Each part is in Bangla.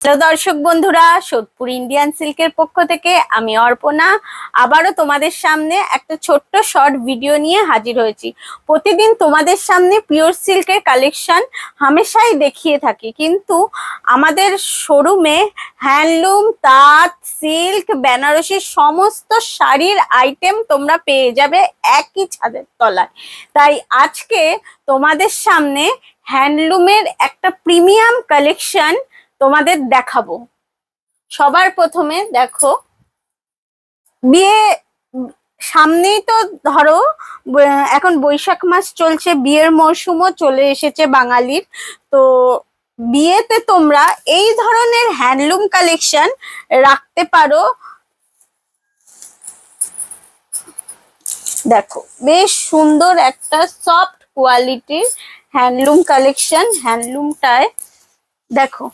হ্যালো দর্শক বন্ধুরা, সোদপুর ইন্ডিয়ান সিল্কের পক্ষ থেকে আমি অর্পণা আবারও তোমাদের সামনে একটা ছোট্ট শর্ট ভিডিও নিয়ে হাজির হয়েছি। প্রতিদিন তোমাদের সামনে পিওর সিল্কের কালেকশন হামেশাই দেখিয়ে থাকি, কিন্তু আমাদের শোরুমে হ্যান্ডলুম, তাঁত, সিল্ক, বেনারসি সমস্ত শাড়ির আইটেম তোমরা পেয়ে যাবে একই ছাদের তলায়। তাই আজকে তোমাদের সামনে হ্যান্ডলুমের একটা প্রিমিয়াম কালেকশন তোমাদের দেখাবো। সবার প্রথমে দেখো, বিয়ে সামনেই তো ধরো, এখন বৈশাখ মাস চলছে, বিয়ের মরশুমও চলে এসেছে বাঙালির। তো বিয়েতে তোমরা এই ধরনের হ্যান্ডলুম কালেকশন রাখতে পারো। দেখো, বেশ সুন্দর একটা সফট কোয়ালিটির হ্যান্ডলুম কালেকশন। হ্যান্ডলুমটায় দেখো,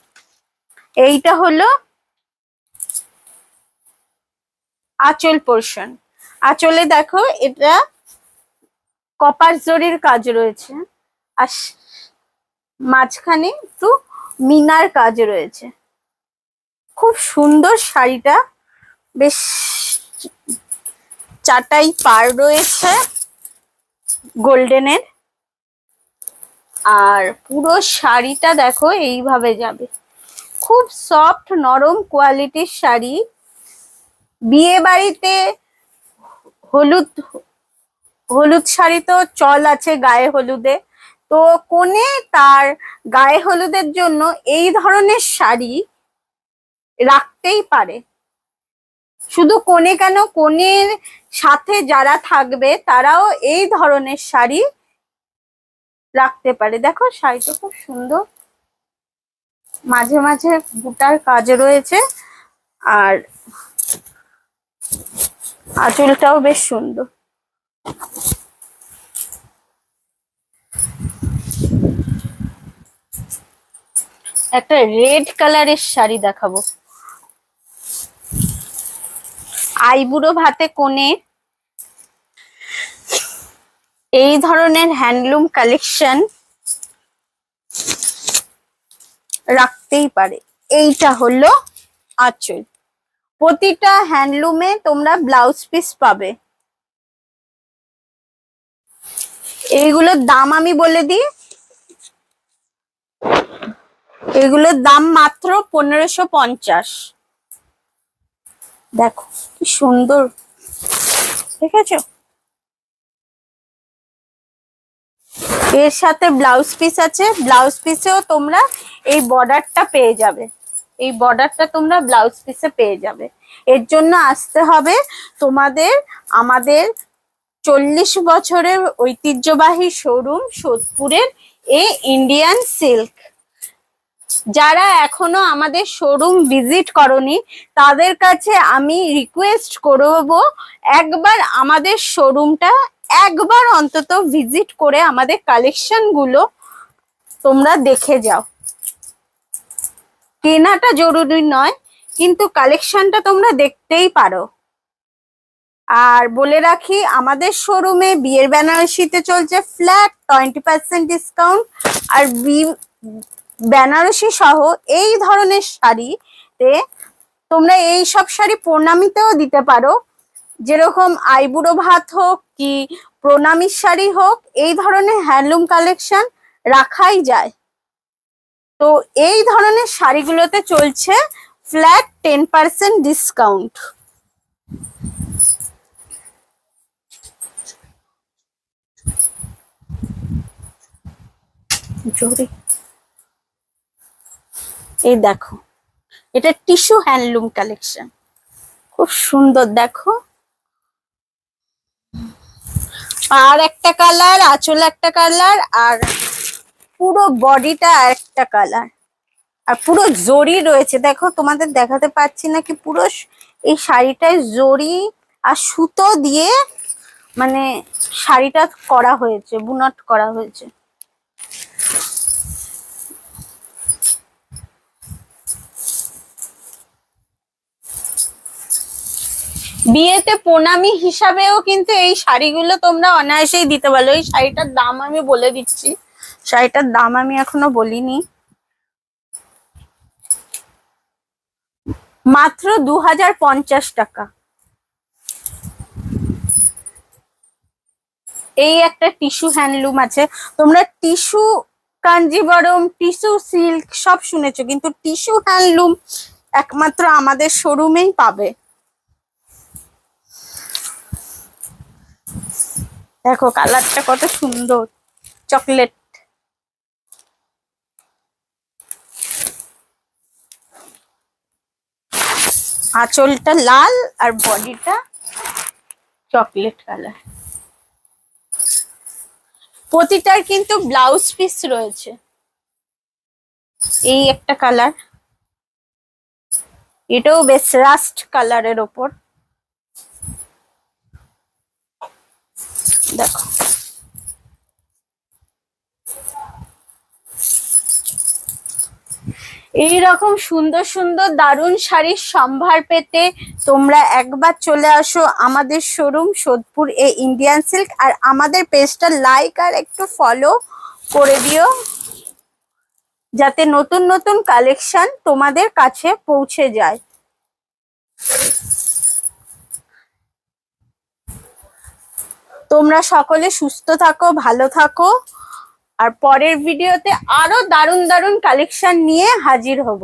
এইটা হলো আঁচল পোর্শন। আঁচলে দেখো, এটা কপার জরির কাজ রয়েছে, আর মাঝখানে একটু মিনার কাজ রয়েছে। খুব সুন্দর শাড়িটা, বেশ চাটাই পার রয়েছে গোল্ডেনের। আর পুরো শাড়িটা দেখো এইভাবে যাবে, খুব সফট নরম কোয়ালিটির শাড়ি। বিয়ে বাড়িতে হলুদ হলুদ শাড়ি তো চল আছে গায়ে হলুদে, তো কনে তার গায়ে হলুদের জন্য এই ধরনের শাড়ি রাখতেই পারে। শুধু কনে কেন, কনের সাথে যারা থাকবে তারাও এই ধরনের শাড়ি রাখতে পারে। দেখো, শাড়িটা খুব সুন্দর, মাঝে মাঝে বুটার কাজ রয়েছে, আর আঁচলটাও বেশ সুন্দর। একটা রেড কালারের শাড়ি দেখাবো, আইবুড়ো ভাতে কোণে এই ধরনের হ্যান্ডলুম কালেকশন রাখতেই পারে। এইটা হলো আঁচল। প্রতিটা হ্যান্ডলুমে তোমরা ব্লাউজ পিস পাবে। এইগুলোর দাম আমি বলে দিই, এগুলোর দাম মাত্র 1550। দেখো কি সুন্দর, ঠিক আছে। এর সাথে ব্লাউজ পিস আছে, ব্লাউজ পিসেও তোমরা এই বর্ডারটা পেয়ে যাবে। এই বর্ডারটা তোমরা ব্লাউজ পিসে পেয়ে যাবে। এর জন্য আসতে হবে তোমাদের আমাদের 40 বছরের ঐতিহ্যবাহী শোরুম সোদপুরের ইন্ডিয়ান সিল্ক। যারা এখনো আমাদের শোরুম ভিজিট করনি তাদের কাছে আমি রিকোয়েস্ট করব, একবার আমাদের শোরুমটা একবার অন্তত ভিজিট করে আমাদের কালেকশন গুলো তোমরা দেখে যাও। কেনাটা জরুরি নয়, কিন্তু কালেকশনটা তোমরা দেখতেই পারো। আর বলে রাখি, আমাদের শোরুমে বিয়ের বেনারসিতে চলছে ফ্ল্যাট 20% ডিসকাউন্ট। আর বেনারসি সহ এই ধরনের শাড়িতে তোমরা এই সব শাড়ি প্রণামীতেও দিতে পারো। যেরকম আইবুড়ো ভাত হোক কি প্রণামীর শাড়ি হোক, এই ধরনের হ্যান্ডলুম কালেকশন রাখাই যায়। তো এই ধরনের শাড়িগুলোতে চলছে ফ্ল্যাট 10% ডিসকাউন্ট। এই দেখো, এটা টিস্যু হ্যান্ডলুম কালেকশন, খুব সুন্দর। দেখো, আর একটা কালার, আঁচল একটা কালার, আর পুরো বডিটা একটা কালার, আর পুরো জরি রয়েছে। দেখো, তোমাদের দেখাতে পাচ্ছি নাকি, পুরো এই শাড়িটায় জরি আর সুতো দিয়ে মানে শাড়িটা করা হয়েছে, বুনট করা হয়েছে। বিয়েতে প্রণামী হিসাবেও কিন্তু এই শাড়িগুলো তোমরা অনায়াসেই দিতে পারো। এই শাড়িটার দাম আমি বলে দিচ্ছি, শাড়িটার দাম আমি এখনো বলিনি। মাত্র 2050 টাকা। এই একটা টিস্যু হ্যান্ডলুম আছে। তোমরা টিস্যু কাঞ্জিবরম, টিস্যু সিল্ক সব শুনেছো, কিন্তু টিস্যু হ্যান্ডলুম একমাত্র আমাদের শোরুমেই পাবে। দেখো কালারটা কত সুন্দর, চকলেট। আঁচলটা লাল আর বডিটা চকলেট কালার। প্রতিটার কিন্তু ব্লাউজ পিস রয়েছে। এই একটা কালার, এটাও বেশ রাস্ট কালারের ওপর। দেখো এইরকম সুন্দর সুন্দর দারুণ শাড়ির সম্ভার পেতে তোমরা একবার চলে আসো আমাদের শোরুম সোদপুর এ ইন্ডিয়ান সিল্ক। আর আমাদের পেজটা লাইক আর একটু ফলো করে দিও, যাতে নতুন নতুন কালেকশন তোমাদের কাছে পৌঁছে যায়। তোমরা সকলে সুস্থ থাকো, ভালো থাকো, আর পরের ভিডিওতে আরো দারুণ দারুণ কালেকশন নিয়ে হাজির হব।